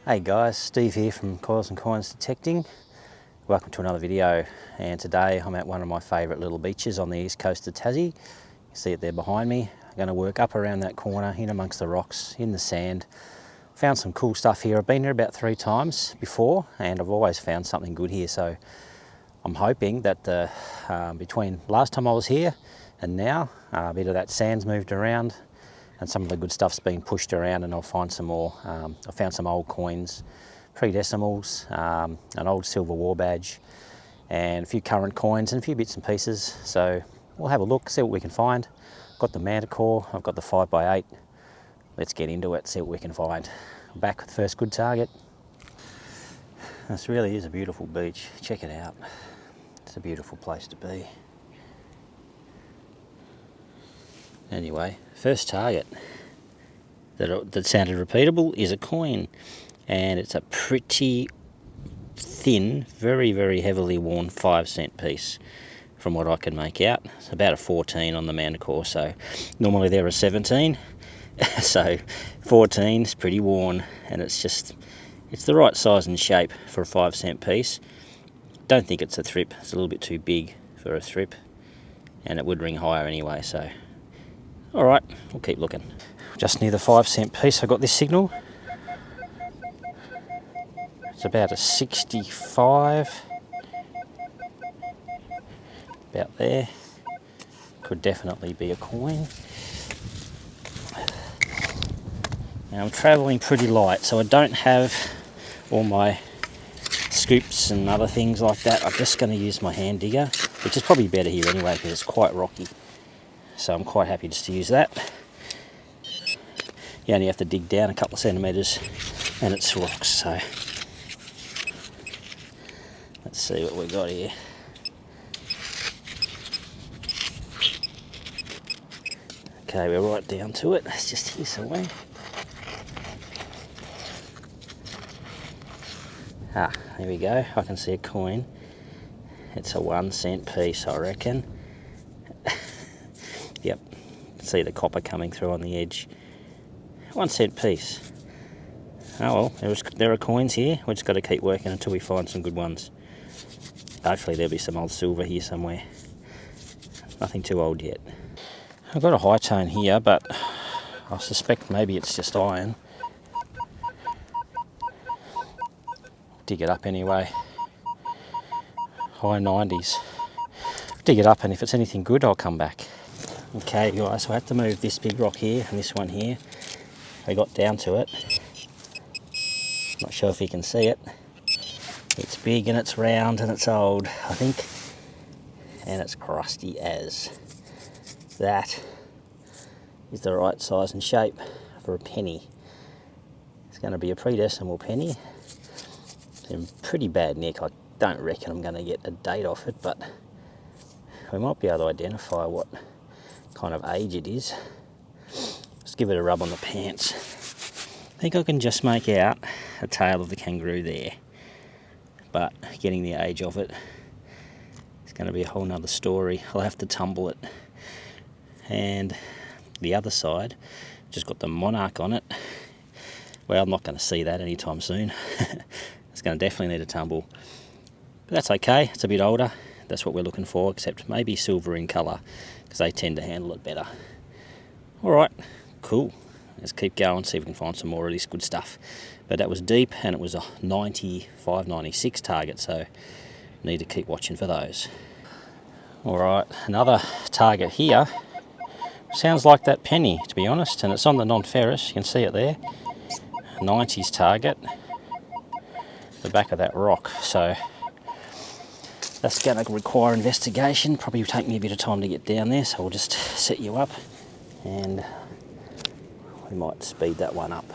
Hey guys, Steve here from Coils and Coins Detecting. Welcome to another video, and today I'm at one of my favourite little beaches on the east coast of Tassie. You see it there behind me. I'm going to work up around that corner, in amongst the rocks, in the sand. Found some cool stuff here. I've been here about 3 times before and I've always found something good here, so I'm hoping that between last time I was here and now, a bit of that sand's moved around and some of the good stuff's been pushed around, and I'll find some more. I found some old coins, pre-decimals, an old silver war badge, and a few current coins and a few bits and pieces. So we'll have a look, see what we can find. I've got the Manticore, I've got the 5x8. Let's get into it, see what we can find. Back with the first good target. This really is a beautiful beach. Check it out. It's a beautiful place to be. Anyway, first target that sounded repeatable is a coin, and it's a pretty thin, very heavily worn 5-cent piece from what I can make out. It's about a 14 on the Manticore, so normally they're a 17, so 14 is pretty worn, and it's the right size and shape for a 5-cent piece. Don't think it's a thrip, it's a little bit too big for a thrip, and it would ring higher anyway, so alright, we'll keep looking. Just near the 5-cent piece I got this signal. It's about a 65, about there. Could definitely be a coin. Now I'm travelling pretty light, so I don't have all my scoops and other things like that. I'm just going to use my hand digger, which is probably better here anyway because it's quite rocky. So I'm quite happy just to use that. You only have to dig down a couple of centimetres and it's rocks, so let's see what we got here. Okay, we're right down to it. It's just here somewhere. Ah, there we go. I can see a coin. It's a 1-cent piece, I reckon. Yep, see the copper coming through on the edge. 1-cent piece. Oh well, there are coins here. We've just got to keep working until we find some good ones. Hopefully there'll be some old silver here somewhere. Nothing too old yet. I've got a high tone here, but I suspect maybe it's just iron. Dig it up anyway. High 90s. Dig it up, and if it's anything good I'll come back. Okay guys, so I had to move this big rock here and this one here. I got down to it. Not sure if you can see it. It's big and it's round and it's old, I think. And it's crusty as. That is the right size and shape for a penny. It's going to be a pre-decimal penny. It's in pretty bad nick. I don't reckon I'm going to get a date off it, but we might be able to identify what kind of age it is. Just give it a rub on the pants. I think I can just make out a tail of the kangaroo there, but getting the age of it is going to be a whole nother story. I'll have to tumble it. And the other side just got the monarch on it. Well, I'm not going to see that anytime soon. It's going to definitely need a tumble, but that's okay. It's a bit older. That's what we're looking for, except maybe silver in colour, because they tend to handle it better. Alright, cool. Let's keep going, see if we can find some more of this good stuff. But that was deep, and it was a 95, 96 target, so need to keep watching for those. Alright, another target here. Sounds like that penny, to be honest, and it's on the non-ferrous. You can see it there. 90s target. The back of that rock, so that's going to require investigation. Probably take me a bit of time to get down there, so we'll just set you up and we might speed that one up.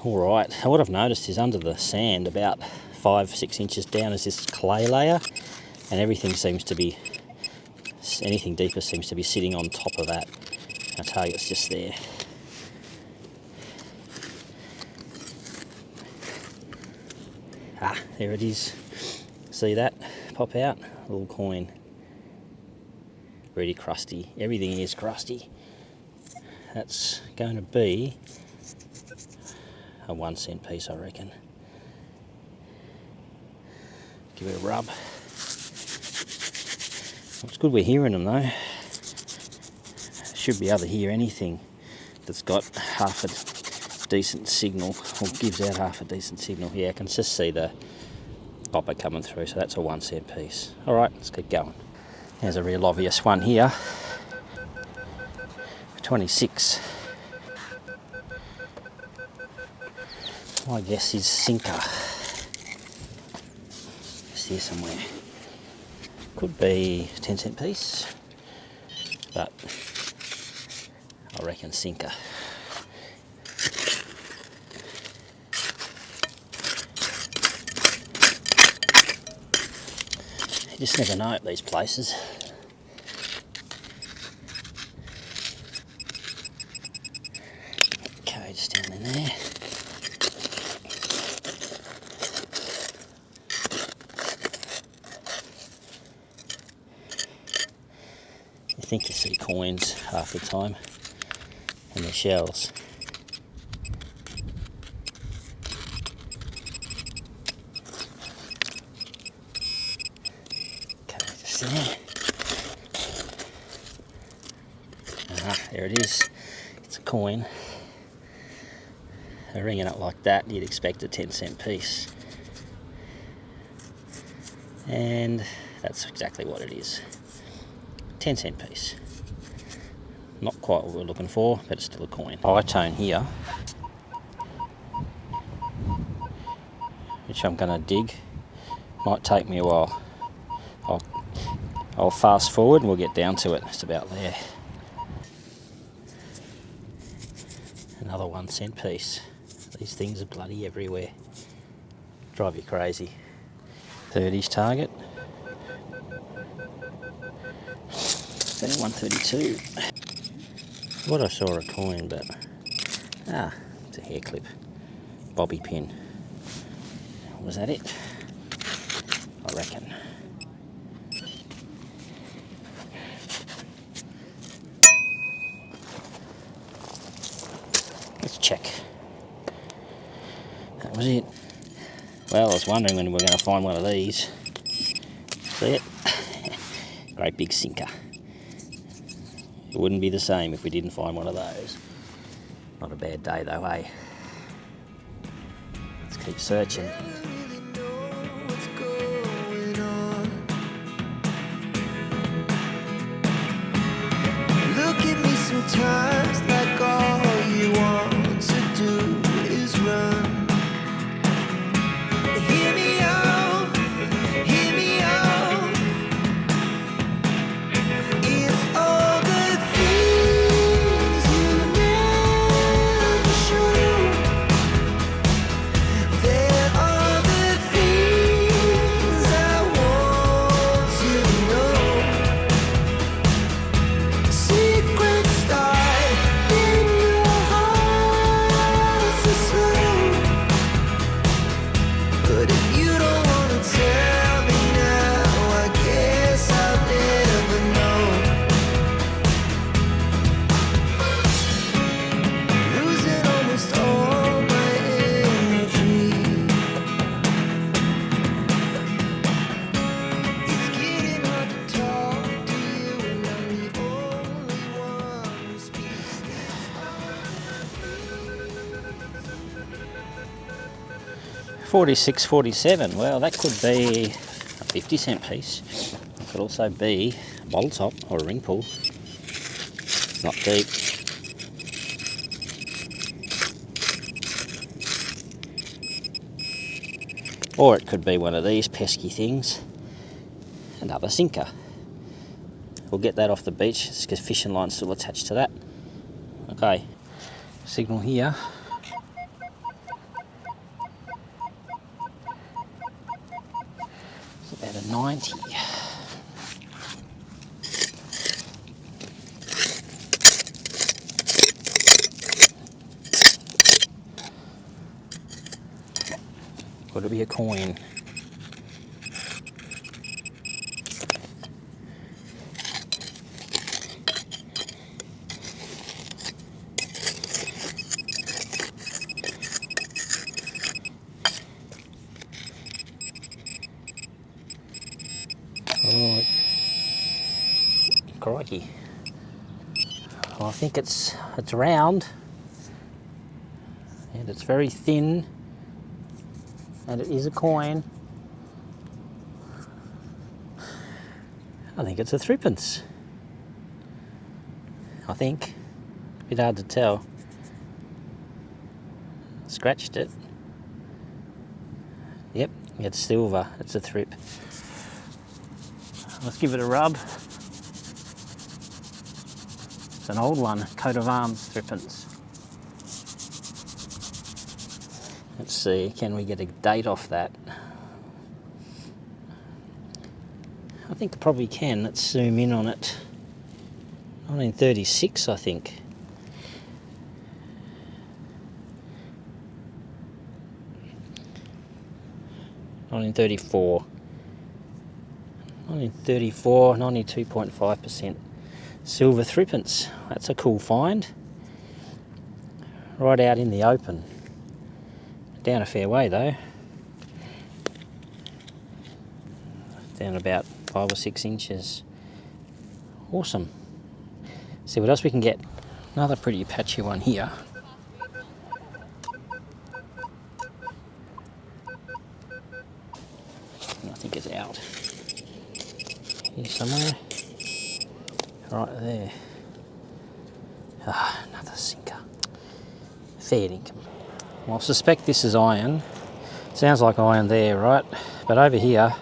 Alright, what I've noticed is under the sand, about 5-6 inches down, is this clay layer, and everything seems to be, anything deeper seems to be sitting on top of that. Our target's just there. There it is. See that pop out? A little coin. Really crusty. Everything is crusty. That's going to be a 1 cent piece, I reckon. Give it a rub. It's good we're hearing them though. Should be able to hear anything that's got half a decent signal, or gives out half a decent signal. Yeah, I can just see the popper coming through, so that's a 1 cent piece. Alright, let's keep going. There's a real obvious one here. 26. My guess is sinker. It's here somewhere. Could be a 10 cent piece, but I reckon sinker. You just never know at these places. Okay, just down in there. You think you see coins half the time, and they're shells. Okay, just there. There it is. It's a coin. They're ringing it like that, you'd expect a 10 cent piece. And that's exactly what it is. 10 cent piece. Not quite what we're looking for, but it's still a coin. High tone here, which I'm going to dig. Might take me a while. I'll fast forward and we'll get down to it. It's about there. Another 1 cent piece. These things are bloody everywhere. Drive you crazy. 30s target. 132. What I saw a coin, but it's a hair clip, bobby pin. Was that it? I reckon. Let's check. That was it. Well, I was wondering when we were going to find one of these. See it? Great big sinker. It wouldn't be the same if we didn't find one of those. Not a bad day though, eh? Let's keep searching. Look at me sometimes like all you want to do is run. Hear me out, hear me out. It's all the things you never show. There are the things I want to know. Secrets start in your heart so slow. But if you don't want to tell me now, I guess I'll never know. Losing almost all my energy. It's getting hard to talk to you, and I'm the only one who speaks. 46, 47. Well, that could be a 50 cent piece. It could also be a bottle top or a ring pull. Not deep. Or it could be one of these pesky things. Another sinker. We'll get that off the beach because fishing line's still attached to that. Okay, signal here. It's about a 90. Could it be a coin? crikey. Well, I think it's round, and it's very thin, and it is a coin. I think it's a thrippence. I think. A bit hard to tell. Scratched it. Yep, it's silver. It's a thrip. Let's give it a rub. It's an old one, coat of arms thrippence. Let's see, can we get a date off that? I think I probably can. Let's zoom in on it. 1936, I think. $1934. 1934, 92.5% silver thrippence. That's a cool find. Right out in the open. Down a fair way though. Down about 5 or 6 inches. Awesome. See what else we can get. Another pretty patchy one here. I think it's out. Here somewhere. Right there. Ah, another sinker. Fair income. Well, I suspect this is iron. Sounds like iron there, right? But over here,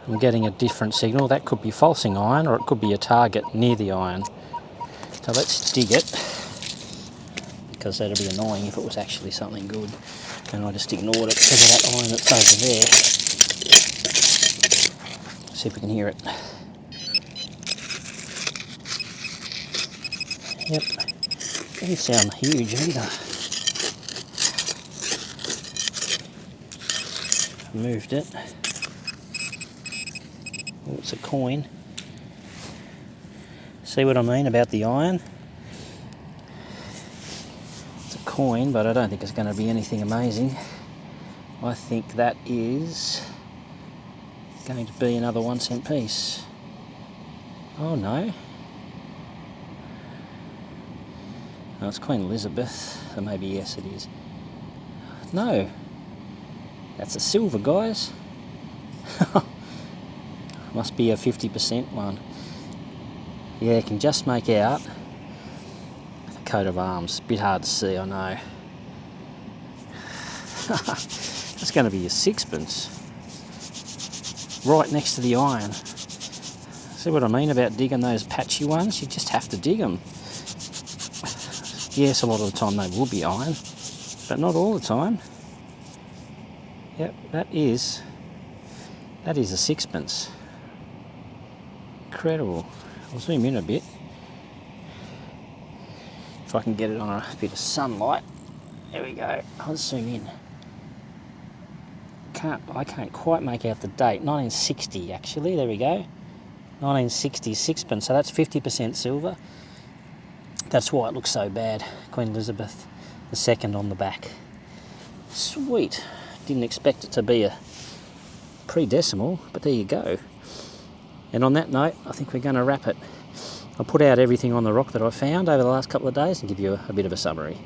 I'm getting a different signal. That could be falsing iron, or it could be a target near the iron. So let's dig it, because that'd be annoying if it was actually something good. And I just ignored it because of that iron that's over there. See if we can hear it. Yep, doesn't sound huge either. Moved it. Oh, it's a coin. See what I mean about the iron? It's a coin, but I don't think it's going to be anything amazing. I think that is going to be another 1 cent piece. Oh no. Oh, it's Queen Elizabeth, so maybe yes it is. No, that's a silver, guys. Must be a 50% one. Yeah, you can just make out the coat of arms. A bit hard to see, I know. That's going to be a sixpence. Right next to the iron. See what I mean about digging those patchy ones? You just have to dig them. Yes, a lot of the time they will be iron, but not all the time. Yep, that is a sixpence. Incredible. I'll zoom in a bit. If I can get it on a bit of sunlight. There we go. I'll zoom in. I can't quite make out the date. 1960 actually, there we go. 1960 sixpence, so that's 50% silver. That's why it looks so bad. Queen Elizabeth II on the back. Sweet. Didn't expect it to be a pre-decimal, but there you go. And on that note, I think we're going to wrap it. I'll put out everything on the rock that I found over the last couple of days and give you a bit of a summary.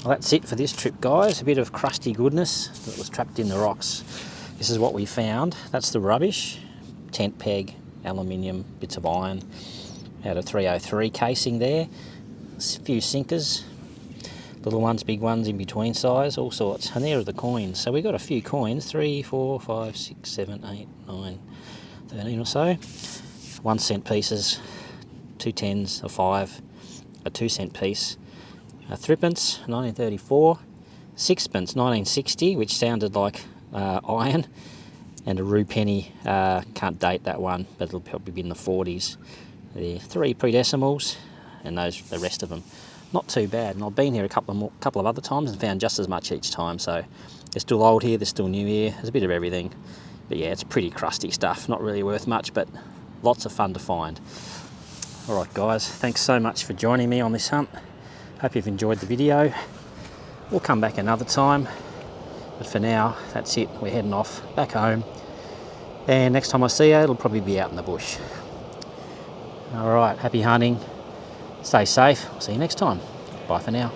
Well, that's it for this trip, guys. A bit of crusty goodness that was trapped in the rocks. This is what we found. That's the rubbish. Tent peg, aluminium, bits of iron. Had a 303 casing there. A few sinkers. Little ones, big ones, in between size, all sorts. And there are the coins. So we got a few coins. 3, 4, 5, 6, 7, 8, 9, 13 or so. 1 cent pieces. 2 tens, a 5, a 2 cent piece. A thrippence, 1934, sixpence, 1960, which sounded like iron, and a rue penny, can't date that one, but it'll probably be in the 40s. The 3 pre-decimals, and the rest of them. Not too bad, and I've been here a couple of other times and found just as much each time, so they're still old here, they're still new here, there's a bit of everything. But yeah, it's pretty crusty stuff, not really worth much, but lots of fun to find. Alright guys, thanks so much for joining me on this hunt. Hope you've enjoyed the video. We'll come back another time, but for now, that's it. We're heading off back home, and next time I see you, it'll probably be out in the bush. All right, happy hunting. Stay safe. See you next time. Bye for now.